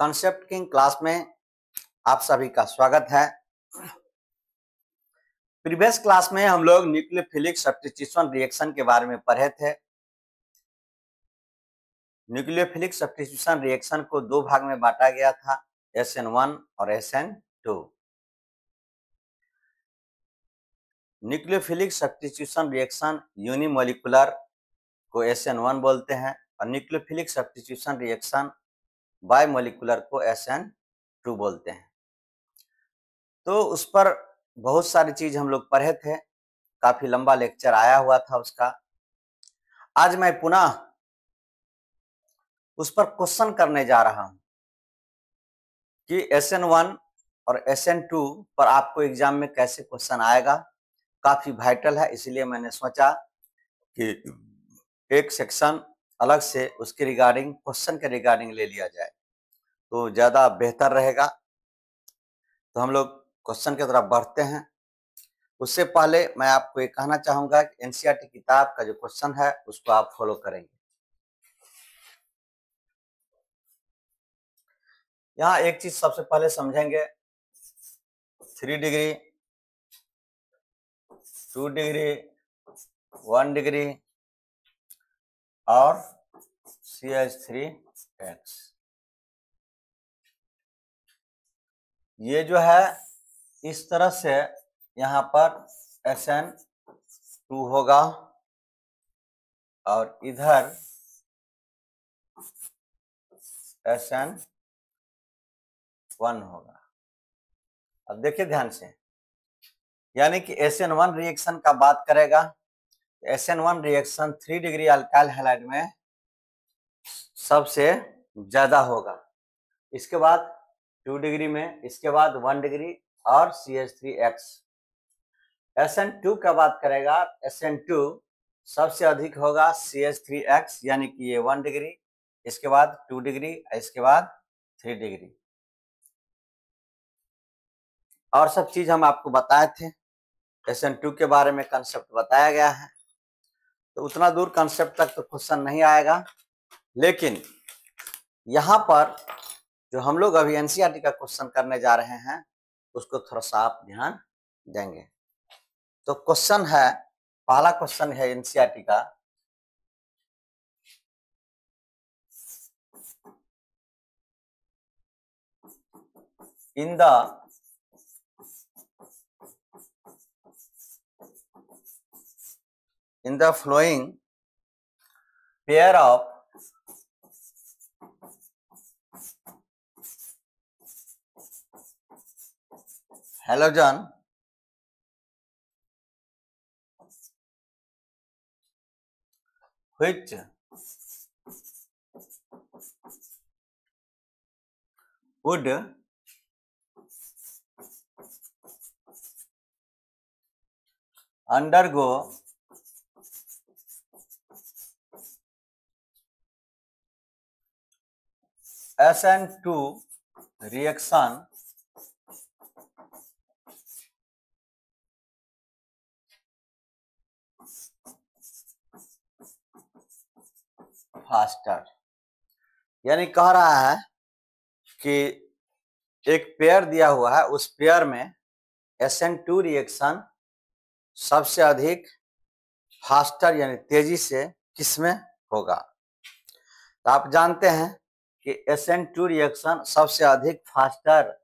Concept king class में आप सभी का स्वागत है। प्रीवियस क्लास में हम लोग न्यूक्लियोफिलिक सब्स्टिट्यूशन रिएक्शन के बारे में पढ़े थे। न्यूक्लियोफिलिक सब्स्टिट्यूशन रिएक्शन को दो भाग में बांटा गया था, SN1 और SN2। Nucleophilic substitution reaction unimolecular को SN1 बोलते हैं और न्यूक्लियोफिलिक सब्स्टिट्यूशन रिएक्शन बायमोलिकुलर को SN2 बोलते हैं। तो उस पर बहुत सारी चीज हम लोग पढ़े थे, काफी लंबा लेक्चर आया हुआ था उसका। आज मैं पुनः उस पर क्वेश्चन करने जा रहा हूं कि SN1 और SN2 पर आपको एग्जाम में कैसे क्वेश्चन आएगा। काफी वाइटल है, इसलिए मैंने सोचा कि एक सेक्शन अलग से उसके रिगार्डिंग क्वेश्चन के रिगार्डिंग ले लिया जाए तो ज्यादा बेहतर रहेगा। तो हम लोग क्वेश्चन की तरफ बढ़ते हैं। उससे पहले मैं आपको ये कहना चाहूंगा कि एनसीईआरटी किताब का जो क्वेश्चन है उसको आप फॉलो करेंगे। यहाँ एक चीज सबसे पहले समझेंगे, 3 डिग्री, 2 डिग्री, 1 डिग्री और CH3X। ये जो है इस तरह से यहाँ पर SN2 होगा और इधर SN1 होगा। अब देखिए ध्यान से, यानी कि SN1 रिएक्शन का बात करेगा, SN1 reaction 3 degree alkyl halide में सबसे ज्यादा होगा, इसके बाद 2 डिग्री में, इसके बाद 1 डिग्री और CH3X। SN2 का बात करेगा, SN2 सबसे अधिक होगा CH3X, यानी कि ये 1 डिग्री, इसके बाद 2 डिग्री, इसके बाद 3 डिग्री। और सब चीज हम आपको बताए थे, SN2 के बारे में कंसेप्ट बताया गया है। तो उतना दूर कंसेप्ट तक तो क्वेश्चन नहीं आएगा, लेकिन यहाँ पर जो हम लोग अभी एनसीईआरटी का क्वेश्चन करने जा रहे हैं उसको थोड़ा सा आप ध्यान देंगे। तो क्वेश्चन है, पहला क्वेश्चन है एनसीईआरटी का, in the flowing pair of halogen which would undergo SN2 reaction faster. यानी कह रहा है कि एक पेयर दिया हुआ है, उस पेयर में SN2 रिएक्शन सबसे अधिक फास्टर यानी तेजी से किसमें होगा। तो आप जानते हैं कि SN2 रिएक्शन सबसे अधिक फास्टर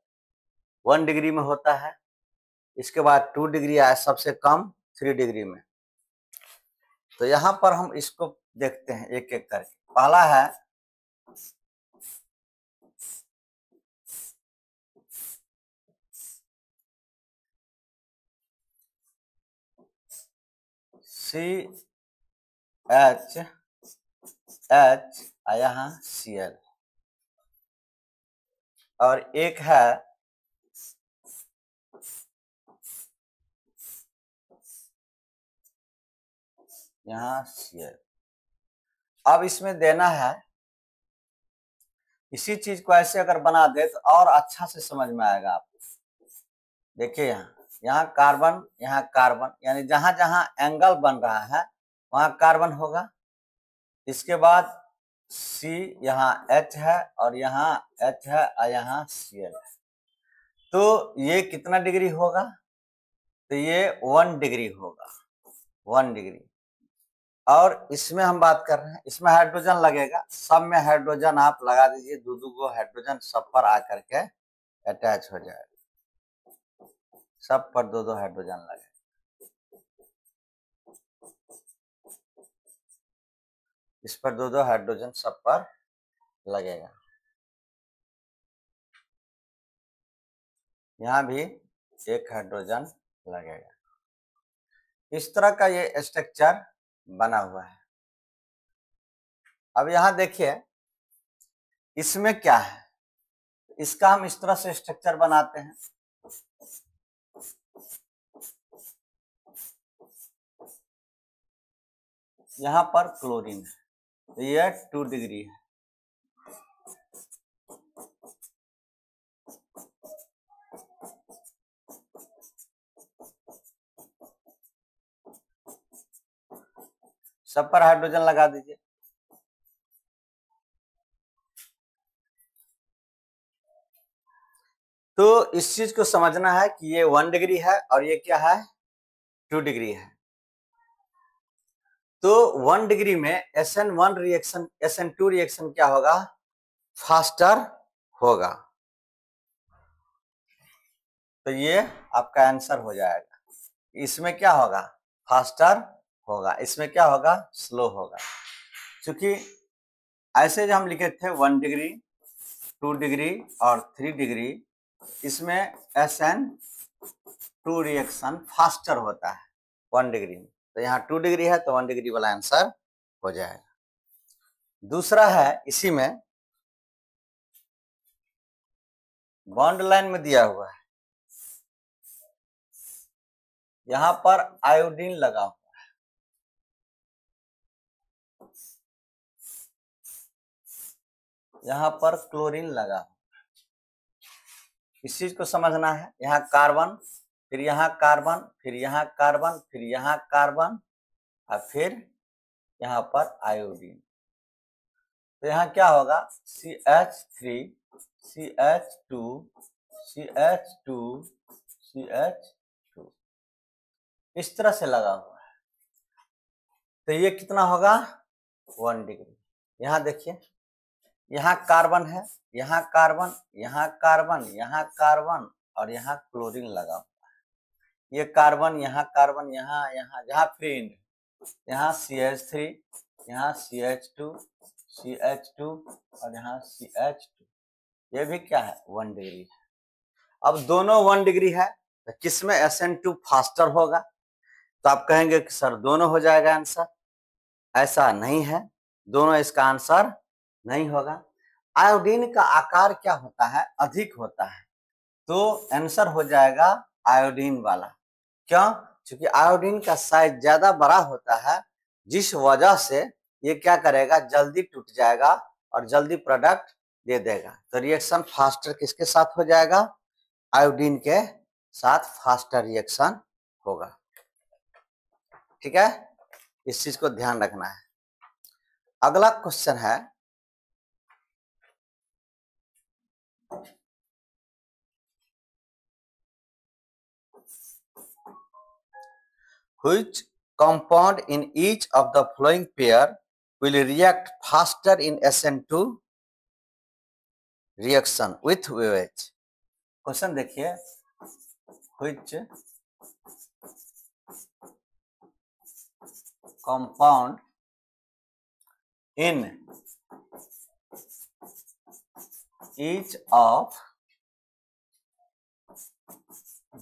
1 डिग्री में होता है, इसके बाद 2 डिग्री आया सबसे कम 3 डिग्री में। तो यहाँ पर हम इसको देखते हैं एक एक करके। पहला है CH यहाँ Cl और एक है यहाँ Cl। अब इसमें देना है, इसी चीज को ऐसे अगर बना दे तो और अच्छा से समझ में आएगा आपको। देखिए यहाँ कार्बन, यहाँ कार्बन, यानी जहां जहां एंगल बन रहा है वहां कार्बन होगा। इसके बाद C यहाँ H है और यहाँ H है और यहाँ Cl है। तो ये कितना डिग्री होगा? तो ये 1 डिग्री होगा, 1 डिग्री। और इसमें हम बात कर रहे हैं, इसमें हाइड्रोजन लगेगा, सब में हाइड्रोजन आप लगा दीजिए, दो को हाइड्रोजन सब पर आकर के अटैच हो जाएगा, सब पर दो हाइड्रोजन लगेगा। इस पर दो हाइड्रोजन सब पर लगेगा। यहाँ भी एक हाइड्रोजन लगेगा। इस तरह का ये स्ट्रक्चर बना हुआ है। अब यहाँ देखिए इसमें क्या है, इसका हम इस तरह से स्ट्रक्चर बनाते हैं। यहाँ पर क्लोरीन है, ये 2 डिग्री है। सब पर हाइड्रोजन लगा दीजिए। तो इस चीज को समझना है कि ये 1 डिग्री है और ये क्या है, 2 डिग्री है। तो 1 डिग्री में SN1 रिएक्शन, SN2 रिएक्शन क्या होगा, फास्टर होगा। तो ये आपका आंसर हो जाएगा। इसमें क्या होगा, फास्टर होगा, इसमें क्या होगा, स्लो होगा। क्योंकि ऐसे जो हम लिखे थे 1 डिग्री, 2 डिग्री और 3 डिग्री, इसमें SN2 रिएक्शन फास्टर होता है 1 डिग्री में। तो यहाँ 2 डिग्री है तो 1 डिग्री वाला आंसर हो जाएगा। दूसरा है, इसी में बॉन्ड लाइन में दिया हुआ है, यहाँ पर आयोडीन लगा हुआ है, यहाँ पर क्लोरीन लगा हुआ है। इस चीज को समझना है, यहाँ कार्बन, फिर यहाँ कार्बन, फिर यहाँ कार्बन, फिर यहाँ कार्बन और फिर यहाँ पर आयोडीन। तो यहाँ क्या होगा, CH3 CH2 CH2 CH2, इस तरह से लगा हुआ है। तो ये कितना होगा, 1 डिग्री। यहाँ देखिए, यहाँ कार्बन है, यहाँ कार्बन, यहाँ कार्बन, यहाँ कार्बन और यहाँ क्लोरीन लगा हुआ है। ये कार्बन, यहाँ कार्बन, यहाँ जहाँ फ्रेंड, यहाँ CH3, यहाँ CH2 CH2 और यहाँ CH2, ये भी क्या है, 1 डिग्री है। अब दोनों 1 डिग्री है तो किसमें SN2 फास्टर होगा? तो आप कहेंगे कि सर दोनों हो जाएगा आंसर। ऐसा नहीं है, दोनों इसका आंसर नहीं होगा। आयोडीन का आकार क्या होता है, अधिक होता है, तो आंसर हो जाएगा आयोडीन वाला। क्यों? क्योंकि आयोडीन का साइज ज्यादा बड़ा होता है, जिस वजह से ये क्या करेगा, जल्दी टूट जाएगा और जल्दी प्रोडक्ट दे देगा। तो रिएक्शन फास्टर किसके साथ हो जाएगा, आयोडीन के साथ फास्टर रिएक्शन होगा। ठीक है, इस चीज को ध्यान रखना है। अगला क्वेश्चन है, which compound in each of the following pair will react faster in SN2 reaction with OH? Question देखिए, which compound in each of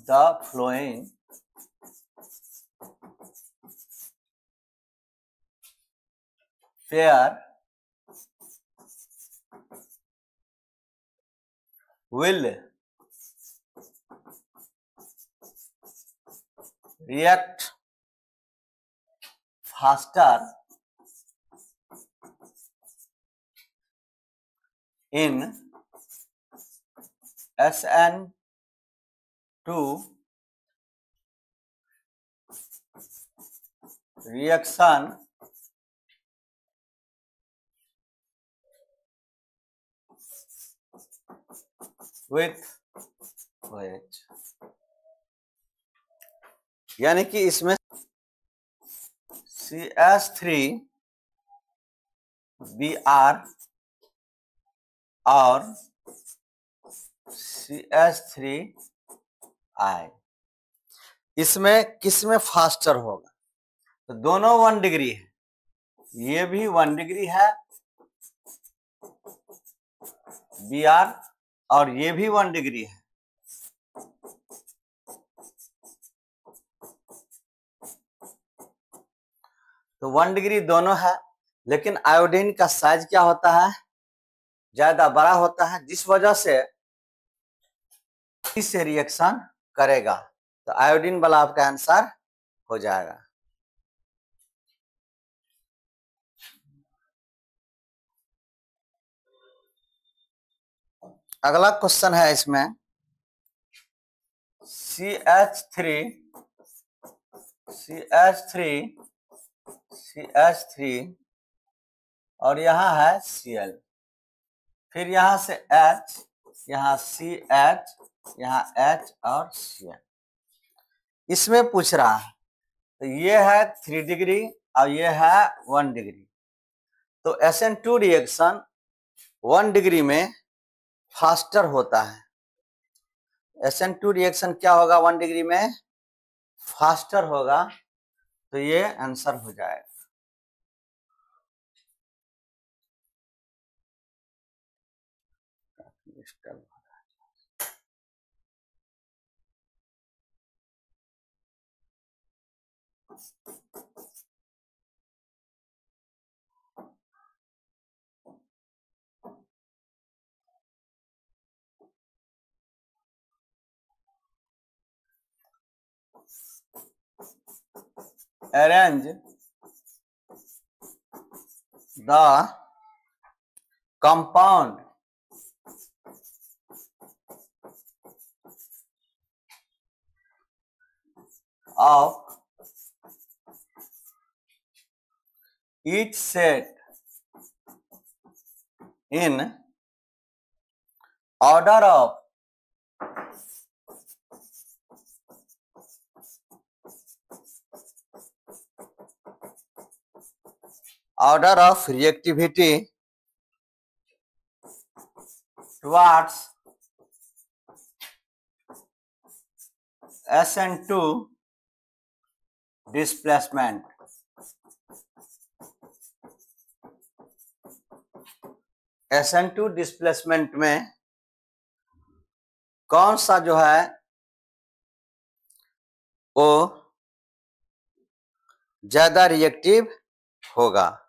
the following pair will react faster in SN2 reaction with OH, यानी कि इसमें CH3Br और CH3I, इसमें किसमें faster होगा? तो दोनों 1 डिग्री है, ये भी 1 डिग्री है Br और ये भी 1 डिग्री है। तो 1 डिग्री दोनों है, लेकिन आयोडीन का साइज क्या होता है? ज्यादा बड़ा होता है, जिस वजह से इससे रिएक्शन करेगा। तो आयोडीन वाला आपका आंसर हो जाएगा। अगला क्वेश्चन है इसमें CH3 और यहाँ है Cl, फिर यहाँ से H, यहाँ CH, यहाँ H और Cl। इसमें पूछ रहा है, तो ये है 3 डिग्री और ये है 1 डिग्री। तो SN2 रिएक्शन 1 डिग्री में फास्टर होता है। SN2 रिएक्शन क्या होगा? 1 डिग्री में फास्टर होगा। तो ये आंसर हो जाएगा। Arrange the compound of each set in order of reactivity towards SN2 displacement। SN2 displacement में कौन सा जो है वो ज्यादा रिएक्टिव होगा?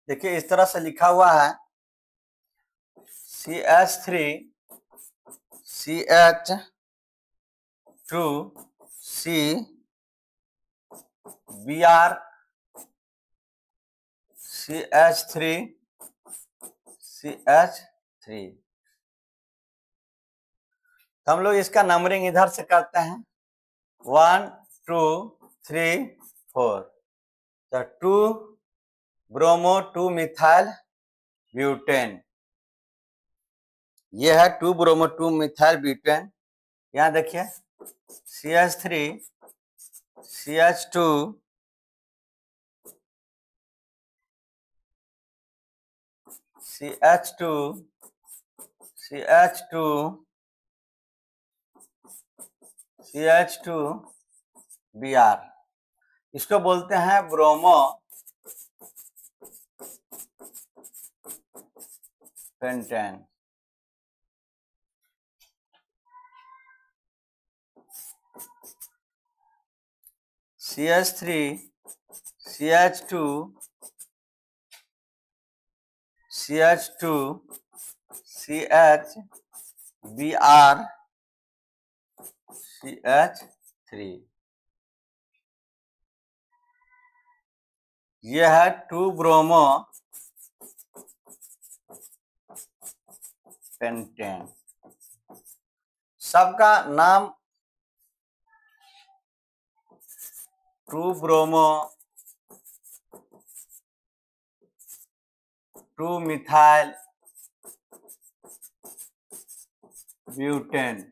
देखिए इस तरह से लिखा हुआ है CH3CH2CBr CH3CH3। तो हम लोग इसका नंबरिंग इधर से करते हैं 1 2 3 4। तो 2 ब्रोमो 2 मिथाइल ब्यूटेन, ये है 2 ब्रोमो 2 मिथाइल ब्यूटेन। यहाँ देखिए CH3 CH2 CH2 CH2 CH2Br, इसको बोलते हैं bromo pentane. CH3 CH2 CH2 CHBr CH3, यह है 2 ब्रोमो पेंटेन। सबका नाम 2 ब्रोमो 2 मिथाइल ब्यूटेन।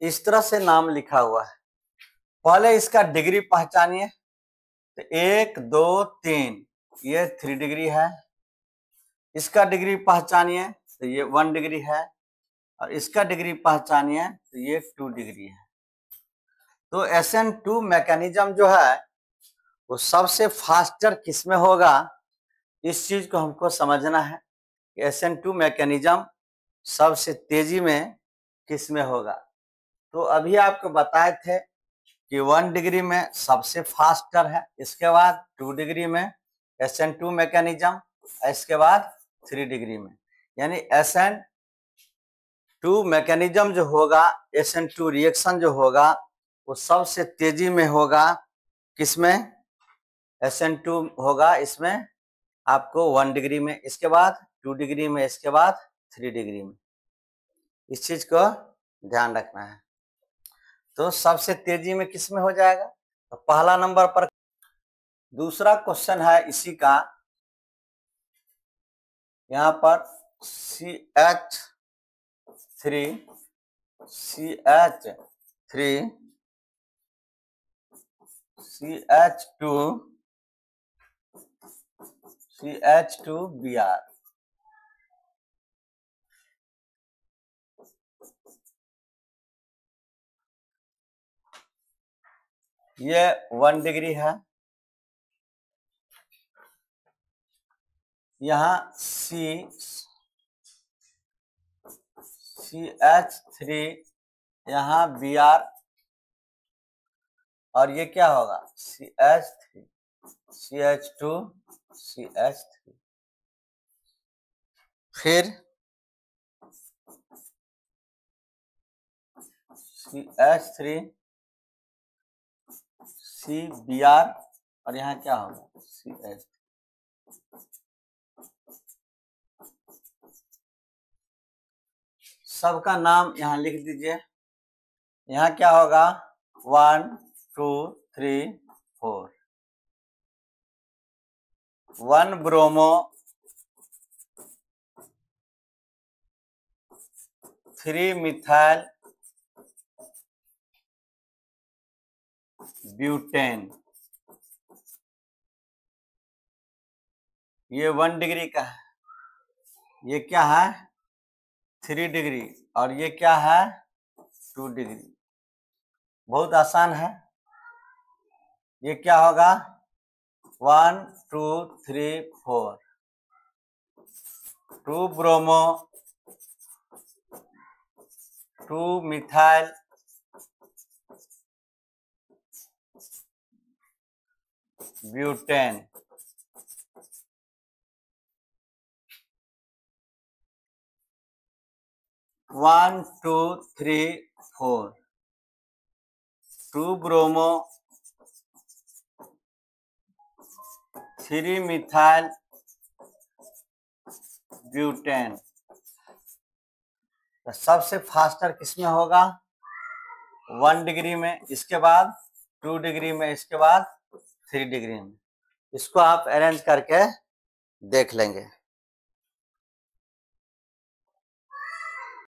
इस तरह से नाम लिखा हुआ है। पहले इसका डिग्री पहचानिए। तो 1 2 3 ये 3 डिग्री है। इसका डिग्री पहचानिए तो ये 1 डिग्री है, और इसका डिग्री पहचानिए तो ये 2 डिग्री है। तो SN2 मैकेनिज्म जो है वो सबसे फास्टर किस में होगा, इस चीज को हमको समझना है। SN2 मैकेनिज्म सबसे तेजी में किस में होगा। तो अभी आपको बताए थे कि 1 डिग्री में सबसे फास्टर है, इसके बाद 2 डिग्री में SN2 मैकेनिज्म, इसके बाद 3 डिग्री में। यानी SN2 मैकेनिज्म जो होगा, SN2 रिएक्शन जो होगा वो सबसे तेजी में होगा किसमें, SN2 होगा इसमें आपको 1 डिग्री में, इसके बाद 2 डिग्री में, इसके बाद 3 डिग्री में। इस चीज को ध्यान रखना है। तो सबसे तेजी में किस में हो जाएगा, तो पहला नंबर पर। दूसरा क्वेश्चन है इसी का, यहाँ पर CH3 CH2Br। ये 1 डिग्री है। यहाँ CH3, यहाँ Br, और ये क्या होगा CH3 CH2 CH3, फिर CH3 CBr, और यहाँ क्या होगा CH। सबका नाम यहाँ लिख दीजिए। यहाँ क्या होगा 1 2 3 4। 1 ब्रोमो 3 मिथाइल ब्यूटेन। ये 1 डिग्री का है, ये क्या है 3 डिग्री, और ये क्या है 2 डिग्री। बहुत आसान है। ये क्या होगा 1 2 3 4। 2 bromo 2 methyl butane. One two three four. 2 bromo 3 methyl butane. तो सबसे फास्टर किसमें होगा 1 डिग्री में, इसके बाद 2 डिग्री में, इसके बाद 3 डिग्री में। इसको आप अरेंज करके देख लेंगे।